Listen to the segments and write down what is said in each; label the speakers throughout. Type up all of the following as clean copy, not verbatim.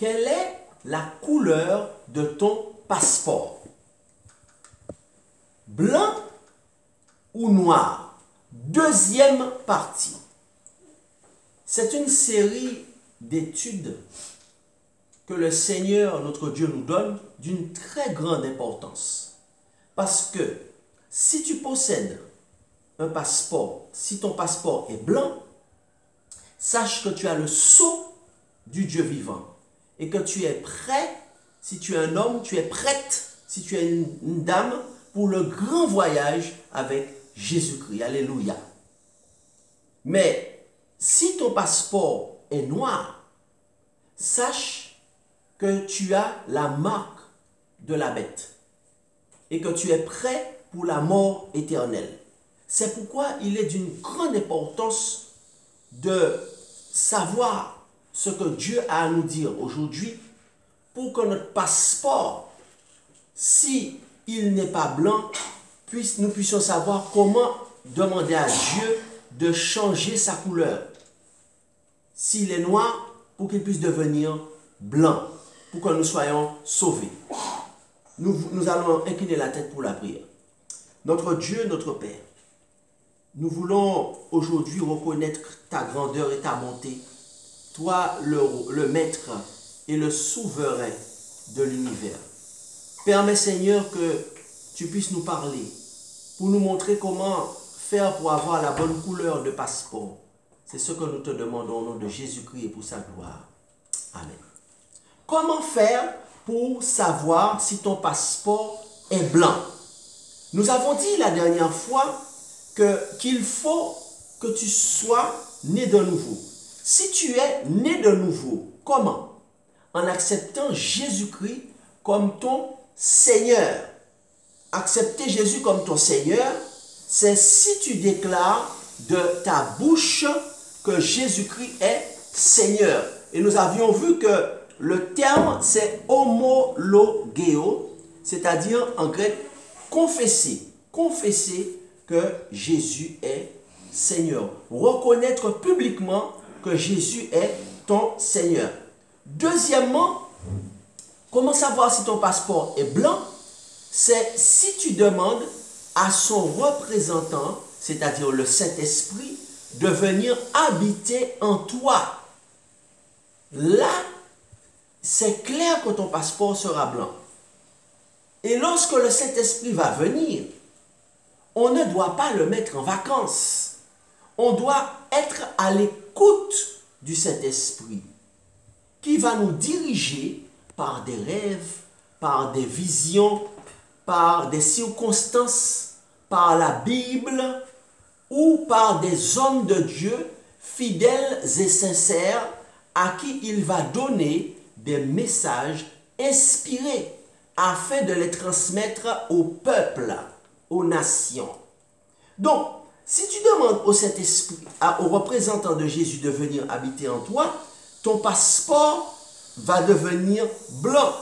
Speaker 1: quelle est la couleur de ton passeport? Blanc ou noir? Deuxième partie. C'est une série d'études que le Seigneur, notre Dieu, nous donne d'une très grande importance. Parce que si tu possèdes un passeport, si ton passeport est blanc, sache que tu as le sceau du Dieu vivant et que tu es prêt, si tu es un homme, tu es prête, si tu es une dame, pour le grand voyage avec Jésus-Christ. Alléluia. Mais si ton passeport est noir, sache que tu as la marque de la bête et que tu es prêt pour la mort éternelle. C'est pourquoi il est d'une grande importance de savoir ce que Dieu a à nous dire aujourd'hui pour que notre passeport, si il n'est pas blanc, nous puissions savoir comment demander à Dieu de changer sa couleur. S'il est noir, pour qu'il puisse devenir blanc, pour que nous soyons sauvés. Nous allons incliner la tête pour la prière. Notre Dieu, notre Père, nous voulons aujourd'hui reconnaître ta grandeur et ta bonté. Toi, le maître et le souverain de l'univers. Permets, Seigneur, que tu puisses nous parler pour nous montrer comment faire pour avoir la bonne couleur de passeport. C'est ce que nous te demandons au nom de Jésus-Christ et pour sa gloire. Amen. Comment faire pour savoir si ton passeport est blanc? Nous avons dit la dernière fois qu'il faut que tu sois né de nouveau. Si tu es né de nouveau, comment? En acceptant Jésus-Christ comme ton Seigneur. Accepter Jésus comme ton Seigneur, c'est si tu déclares de ta bouche que Jésus-Christ est Seigneur. Et nous avions vu que le terme c'est homologeo, c'est-à-dire en grec confesser. Confesser que Jésus est Seigneur. Reconnaître publiquement que Jésus est ton Seigneur. Deuxièmement, comment savoir si ton passeport est blanc? C'est si tu demandes à son représentant, c'est-à-dire le Saint-Esprit, de venir habiter en toi. Là, c'est clair que ton passeport sera blanc. Et lorsque le Saint-Esprit va venir, on ne doit pas le mettre en vacances. On doit être à l'écoute du Saint-Esprit qui va nous diriger par des rêves, par des visions, par des circonstances, par la Bible ou par des hommes de Dieu fidèles et sincères à qui il va donner des messages inspirés afin de les transmettre au peuple, aux nations. Donc, si tu demandes au Saint-Esprit, au représentant de Jésus de venir habiter en toi, ton passeport va devenir blanc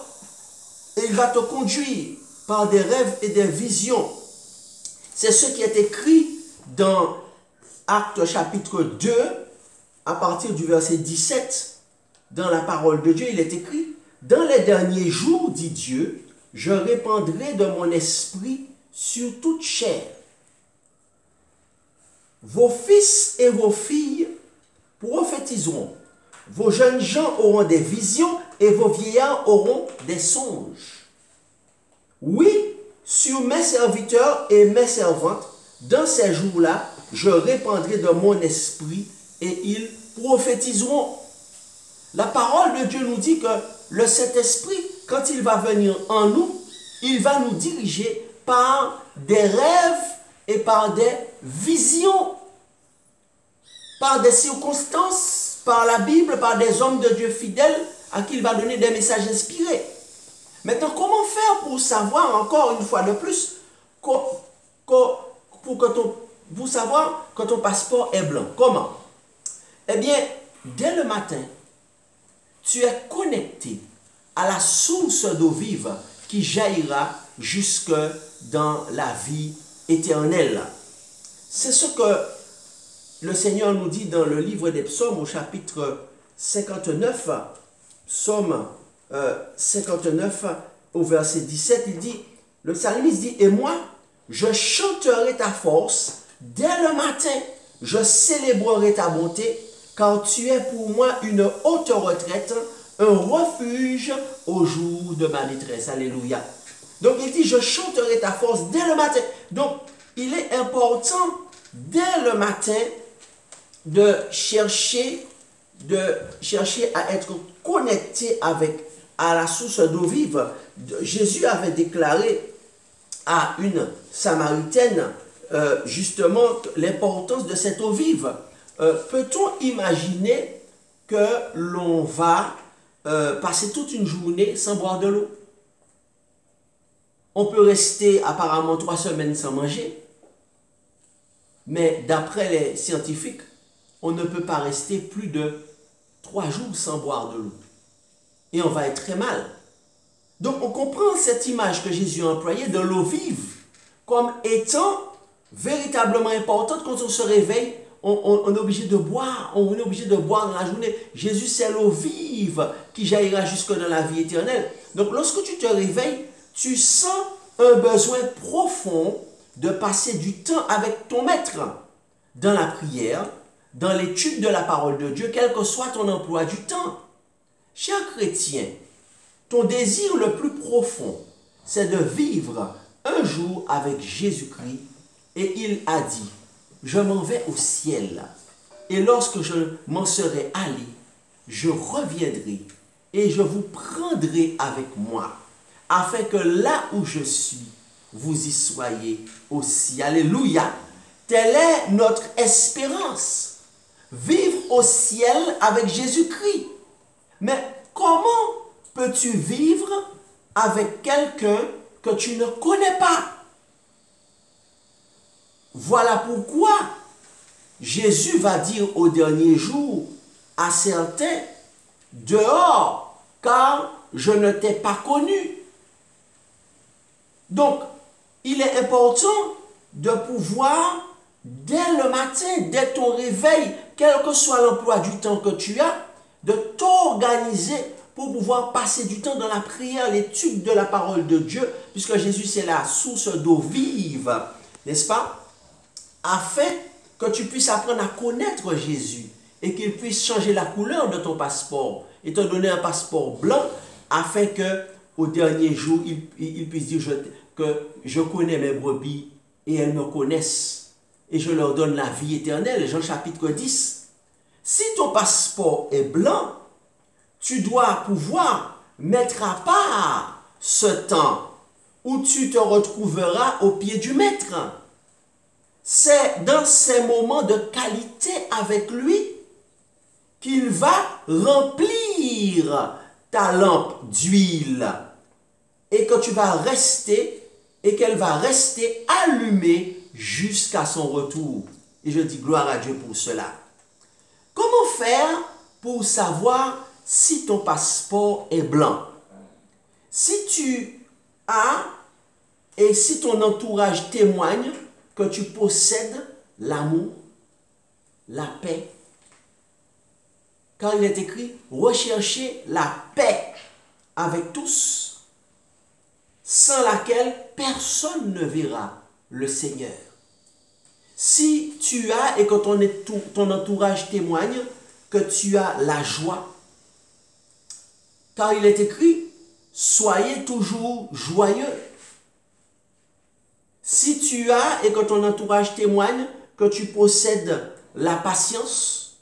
Speaker 1: et il va te conduire par des rêves et des visions. C'est ce qui est écrit dans Actes chapitre 2, à partir du verset 17, dans la parole de Dieu, il est écrit: « Dans les derniers jours, dit Dieu, je répandrai de mon esprit sur toute chair. Vos fils et vos filles prophétiseront, vos jeunes gens auront des visions et vos vieillards auront des songes. Oui, sur mes serviteurs et mes servantes, dans ces jours-là, je répandrai de mon esprit et ils prophétiseront. » La parole de Dieu nous dit que le Saint-Esprit, quand il va venir en nous, il va nous diriger par des rêves et par des visions, par des circonstances, par la Bible, par des hommes de Dieu fidèles à qui il va donner des messages inspirés. Maintenant, comment faire pour savoir encore une fois de plus pour savoir que ton passeport est blanc? Comment? Eh bien, dès le matin, tu es connecté à la source d'eau vive qui jaillira jusque dans la vie éternelle. C'est ce que le Seigneur nous dit dans le livre des Psaumes au chapitre 59, Psaume 59 au verset 17, il dit, le psalmiste dit, « Et moi, je chanterai ta force dès le matin, je célébrerai ta bonté, car tu es pour moi une haute retraite, un refuge au jour de ma détresse. » Alléluia. Donc il dit, je chanterai ta force dès le matin. Donc il est important dès le matin de chercher à être connecté à la source d'eau vive. Jésus avait déclaré à une Samaritaine justement l'importance de cette eau vive. Peut-on imaginer que l'on va passer toute une journée sans boire de l'eau? On peut rester apparemment 3 semaines sans manger, mais d'après les scientifiques, on ne peut pas rester plus de 3 jours sans boire de l'eau. Et on va être très mal. Donc on comprend cette image que Jésus a employée de l'eau vive comme étant véritablement importante. Quand on se réveille, on est obligé de boire, on est obligé de boire dans la journée. Jésus, c'est l'eau vive qui jaillira jusque dans la vie éternelle. Donc lorsque tu te réveilles, tu sens un besoin profond de passer du temps avec ton maître dans la prière, dans l'étude de la parole de Dieu, quel que soit ton emploi du temps. Cher chrétien, ton désir le plus profond, c'est de vivre un jour avec Jésus-Christ. Et il a dit, je m'en vais au ciel. Et lorsque je m'en serai allé, je reviendrai et je vous prendrai avec moi, afin que là où je suis, vous y soyez aussi. Alléluia. Telle est notre espérance. Vivre au ciel avec Jésus-Christ. Mais comment peux-tu vivre avec quelqu'un que tu ne connais pas? Voilà pourquoi Jésus va dire au dernier jour à certains, dehors, car je ne t'ai pas connu. Donc, il est important de pouvoir, dès le matin, dès ton réveil, quel que soit l'emploi du temps que tu as, de t'organiser pour pouvoir passer du temps dans la prière, l'étude de la parole de Dieu, puisque Jésus, c'est la source d'eau vive, n'est-ce pas? Afin que tu puisses apprendre à connaître Jésus et qu'il puisse changer la couleur de ton passeport et te donner un passeport blanc afin que au dernier jour, il puisse dire que je connais mes brebis et elles me connaissent et je leur donne la vie éternelle. Jean chapitre 10. Si ton passeport est blanc, tu dois pouvoir mettre à part ce temps où tu te retrouveras au pied du maître. C'est dans ces moments de qualité avec lui qu'il va remplir ta lampe d'huile et que tu vas rester et qu'elle va rester allumée jusqu'à son retour. Et je dis gloire à Dieu pour cela. Comment faire pour savoir si ton passeport est blanc? Si tu as et si ton entourage témoigne que tu possèdes l'amour, la paix, car il est écrit, recherchez la paix avec tous, sans laquelle personne ne verra le Seigneur. Si tu as et que ton entourage témoigne que tu as la joie, car il est écrit, soyez toujours joyeux. Si tu as et que ton entourage témoigne que tu possèdes la patience,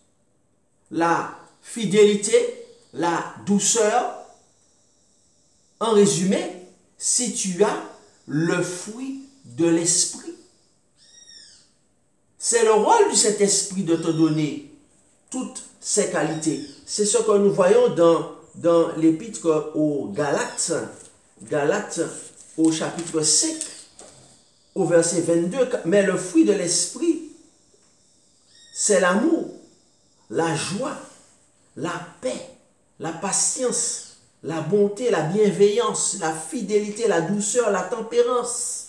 Speaker 1: la fidélité, la douceur, en résumé, si tu as le fruit de l'esprit. C'est le rôle de cet esprit de te donner toutes ces qualités. C'est ce que nous voyons dans l'épître aux Galates, Galates au chapitre 5, au verset 22. Mais le fruit de l'esprit, c'est l'amour, la joie, la paix, la patience, la bonté, la bienveillance, la fidélité, la douceur, la tempérance.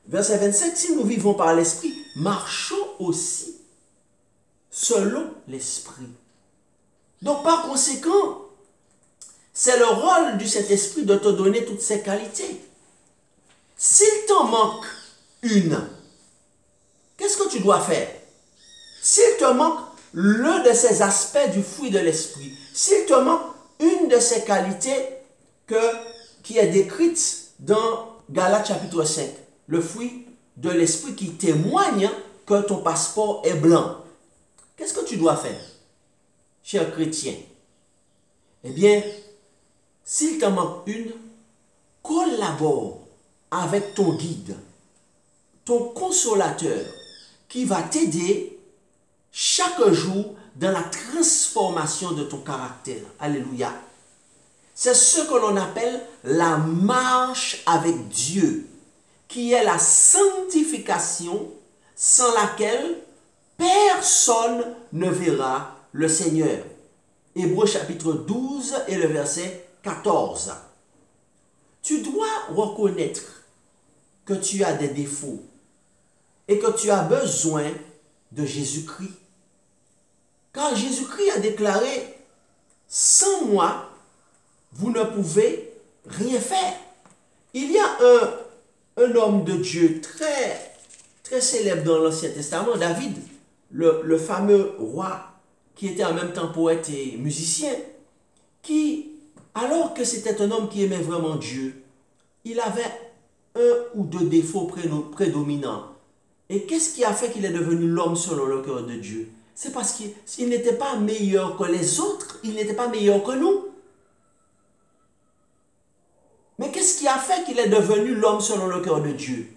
Speaker 1: Verset 27, si nous vivons par l'esprit, marchons aussi selon l'esprit. Donc par conséquent, C'est le rôle du Saint-Esprit de te donner toutes ces qualités. S'il t'en manque une, qu'est-ce que tu dois faire? S'il te manque l'un de ces aspects du fruit de l'esprit, s'il te manque une de ces qualités qui est décrite dans Galates chapitre 5, le fruit de l'esprit qui témoigne que ton passeport est blanc, qu'est-ce que tu dois faire, cher chrétien? Eh bien, s'il te manque une, collabore avec ton guide, ton consolateur, qui va t'aider chaque jour dans la transformation de ton caractère. Alléluia. C'est ce que l'on appelle la marche avec Dieu, qui est la sanctification sans laquelle personne ne verra le Seigneur. Hébreux chapitre 12 et le verset 14. Tu dois reconnaître que tu as des défauts et que tu as besoin de Jésus-Christ. Car Jésus-Christ a déclaré, sans moi, vous ne pouvez rien faire. Il y a un homme de Dieu très célèbre dans l'Ancien Testament, David, le fameux roi qui était en même temps poète et musicien, qui, alors que c'était un homme qui aimait vraiment Dieu, il avait un ou deux défauts prédominants. Et qu'est-ce qui a fait qu'il est devenu l'homme selon le cœur de Dieu? C'est parce qu'il n'était pas meilleur que les autres, il n'était pas meilleur que nous. Mais qu'est-ce qui a fait qu'il est devenu l'homme selon le cœur de Dieu?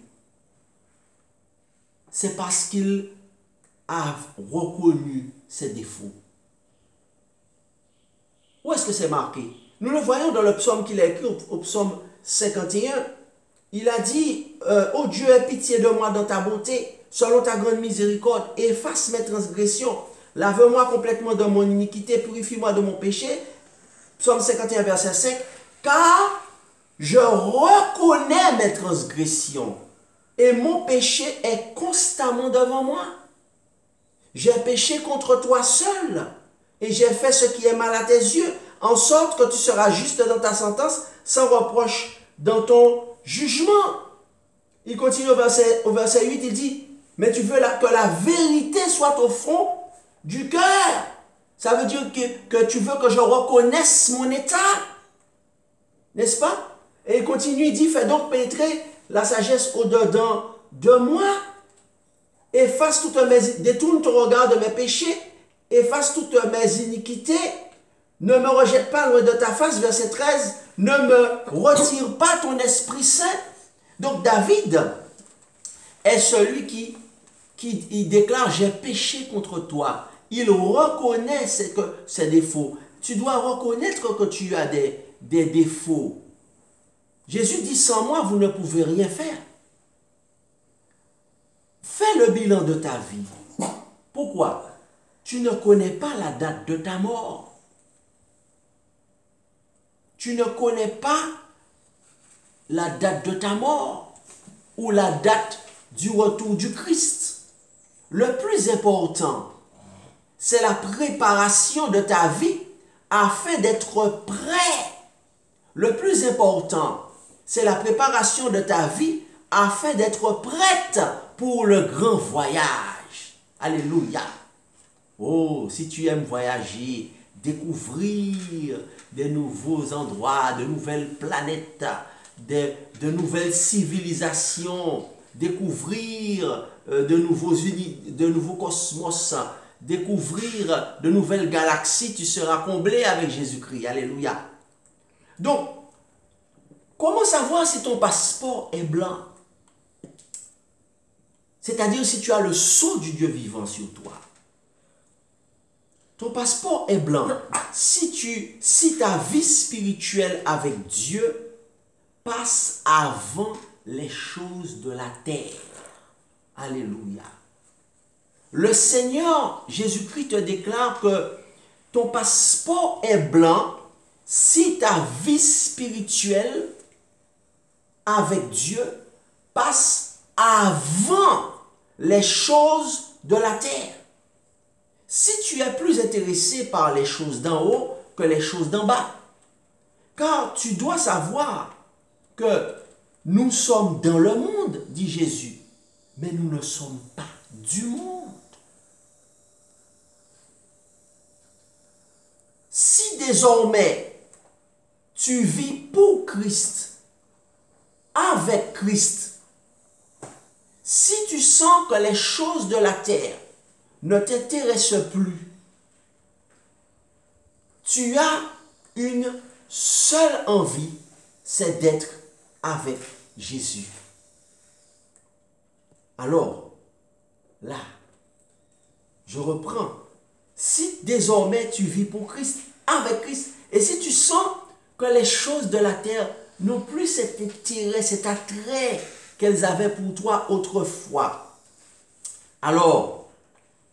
Speaker 1: C'est parce qu'il a reconnu ses défauts. Où est-ce que c'est marqué? Nous le voyons dans le psaume qu'il a écrit, au psaume 51. Il a dit, ô Dieu, aie pitié de moi dans ta bonté, selon ta grande miséricorde, efface mes transgressions, lave-moi complètement de mon iniquité, purifie-moi de mon péché. Psaume 51, verset 5. Car je reconnais mes transgressions et mon péché est constamment devant moi. J'ai péché contre toi seul et j'ai fait ce qui est mal à tes yeux, en sorte que tu seras juste dans ta sentence, sans reproche dans ton jugement. Il continue au verset 8, il dit, mais tu veux que la vérité soit au fond du cœur. Ça veut dire que tu veux que je reconnaisse mon état. N'est-ce pas? Et il continue, il dit, fais donc pénétrer la sagesse au-dedans de moi. Détourne ton regard de mes péchés, efface toutes mes iniquités, ne me rejette pas loin de ta face, verset 13, ne me retire pas ton Esprit Saint. Donc David est celui qui déclare, j'ai péché contre toi. Il reconnaît ses défauts. Tu dois reconnaître que tu as des défauts. Jésus dit, sans moi, vous ne pouvez rien faire. Fais le bilan de ta vie. Pourquoi? Tu ne connais pas la date de ta mort. Tu ne connais pas la date de ta mort ou la date du retour du Christ. Le plus important, c'est la préparation de ta vie afin d'être prêt. Le plus important, c'est la préparation de ta vie afin d'être prête pour le grand voyage. Alléluia. Oh, si tu aimes voyager, découvrir de nouveaux endroits, de nouvelles planètes, de nouvelles civilisations, découvrir de nouveaux cosmos, découvrir de nouvelles galaxies, tu seras comblé avec Jésus-Christ. Alléluia. Donc, comment savoir si ton passeport est blanc? C'est-à-dire si tu as le sceau du Dieu vivant sur toi. Ton passeport est blanc. Si ta vie spirituelle avec Dieu passe avant les choses de la terre. Alléluia. Le Seigneur Jésus-Christ te déclare que ton passeport est blanc si ta vie spirituelle avec Dieu passe avant les choses de la terre. Si tu es plus intéressé par les choses d'en haut que les choses d'en bas, Car tu dois savoir que nous sommes dans le monde, dit Jésus, mais nous ne sommes pas du monde. Si désormais tu vis pour Christ, avec Christ, si tu sens que les choses de la terre ne t'intéressent plus, tu as une seule envie, c'est d'être avec Jésus. Alors, là, je reprends. Si désormais tu vis pour Christ, avec Christ, et si tu sens que les choses de la terre n'ont plus cet intérêt, cet attrait qu'elles avaient pour toi autrefois, alors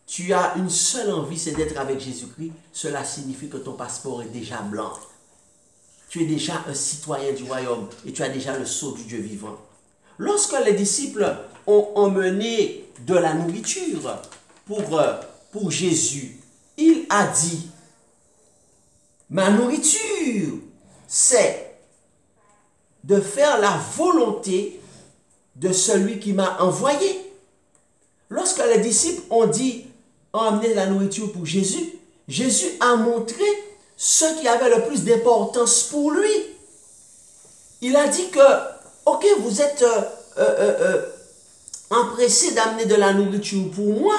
Speaker 1: tu as une seule envie, c'est d'être avec Jésus-Christ. Cela signifie que ton passeport est déjà blanc. Tu es déjà un citoyen du royaume et tu as déjà le sceau du Dieu vivant. Lorsque les disciples ont emmené de la nourriture pour Jésus, il a dit, ma nourriture, c'est de faire la volonté de celui qui m'a envoyé. Lorsque les disciples ont amené la nourriture pour Jésus, Jésus a montré ce qui avait le plus d'importance pour lui. Il a dit que, ok, vous êtes empressé d'amener de la nourriture pour moi,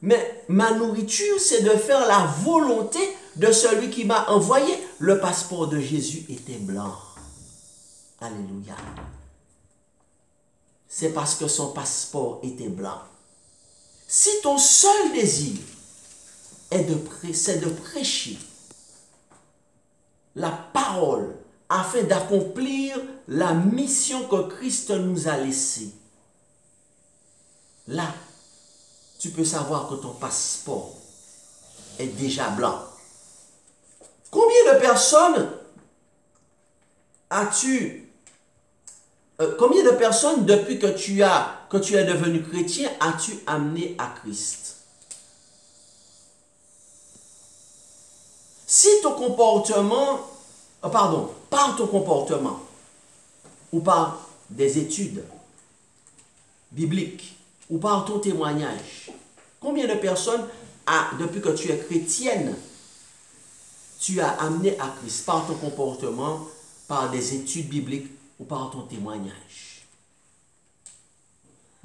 Speaker 1: mais ma nourriture, c'est de faire la volonté de celui qui m'a envoyé. Le passeport de Jésus était blanc. Alléluia. C'est parce que son passeport était blanc. Si ton seul désir c'est de prêcher la parole afin d'accomplir la mission que Christ nous a laissée, là, tu peux savoir que ton passeport est déjà blanc. Combien de personnes combien de personnes depuis que tu es devenu chrétien as-tu amené à Christ? Si ton comportement, par ton comportement ou par des études bibliques ou par ton témoignage, combien de personnes, depuis que tu es chrétienne, tu as amené à Christ par ton comportement, par des études bibliques ou par ton témoignage?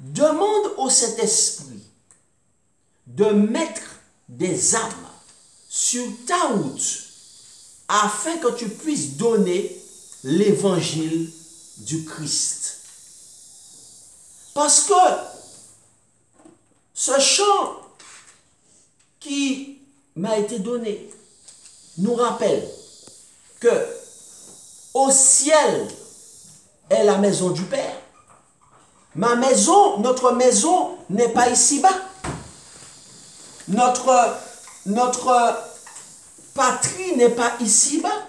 Speaker 1: Demande au Saint-Esprit de mettre des âmes sur ta route afin que tu puisses donner l'évangile du Christ. Parce que ce chant qui m'a été donné nous rappelle que au ciel est la maison du Père. Ma maison, notre maison n'est pas ici-bas. Notre patrie n'est pas ici-bas.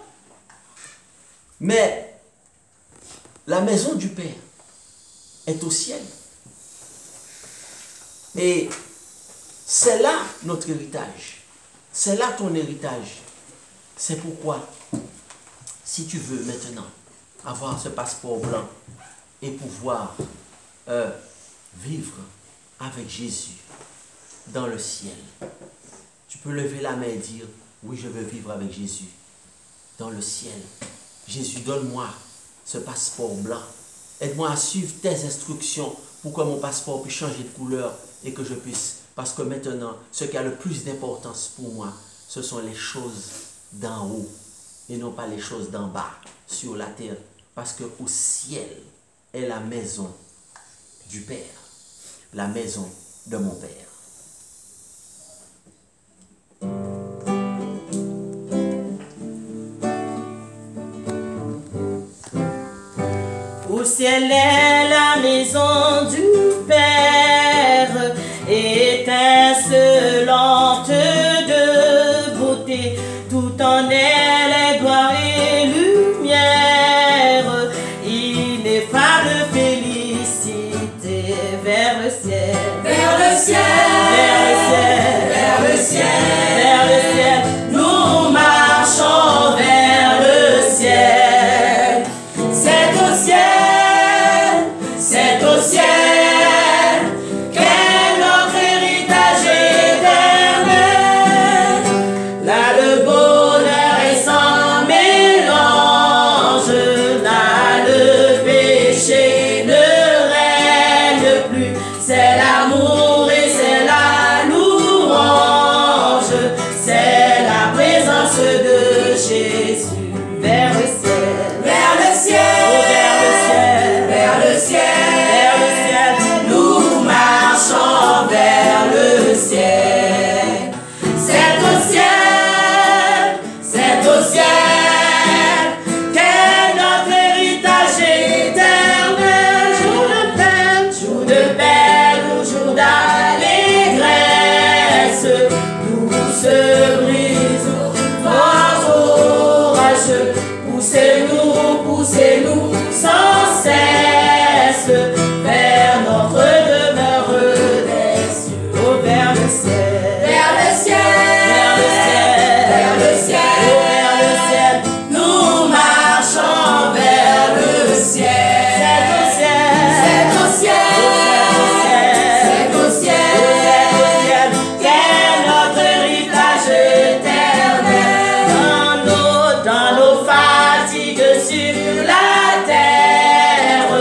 Speaker 1: Mais la maison du Père est au ciel. Et c'est là notre héritage. C'est là ton héritage. C'est pourquoi, si tu veux maintenant avoir ce passeport blanc et pouvoir vivre avec Jésus dans le ciel, tu peux lever la main et dire, oui, je veux vivre avec Jésus dans le ciel. Jésus, donne-moi ce passeport blanc. Aide-moi à suivre tes instructions pour que mon passeport puisse changer de couleur et que je puisse. Parce que maintenant, ce qui a le plus d'importance pour moi, ce sont les choses d'en haut et non pas les choses d'en bas sur la terre. Parce qu'au ciel est la maison du Père, la maison de mon Père.
Speaker 2: Au ciel est la maison du Père, étincelante de beauté, tout en elle est gloire et lumière, ineffable félicité vers le ciel, vers le ciel, vers le ciel, vers le ciel, vers le ciel, nous marchons vers le ciel. Poussez-nous, poussez-nous sans cesse vers notre demeure des cieux. Oh, vers le ciel, vers le ciel, vers le ciel, vers le ciel, oh, vers le ciel. Nous marchons vers le ciel. C'est au ciel, c'est au ciel, c'est au ciel, c'est au ciel, qu'est notre héritage éternel. Dans nos fatigues sur la terre,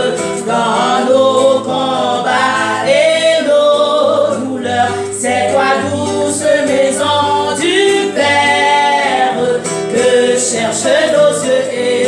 Speaker 2: dans nos combats et nos douleurs, c'est toi, douce maison du Père, que cherchent nos yeux et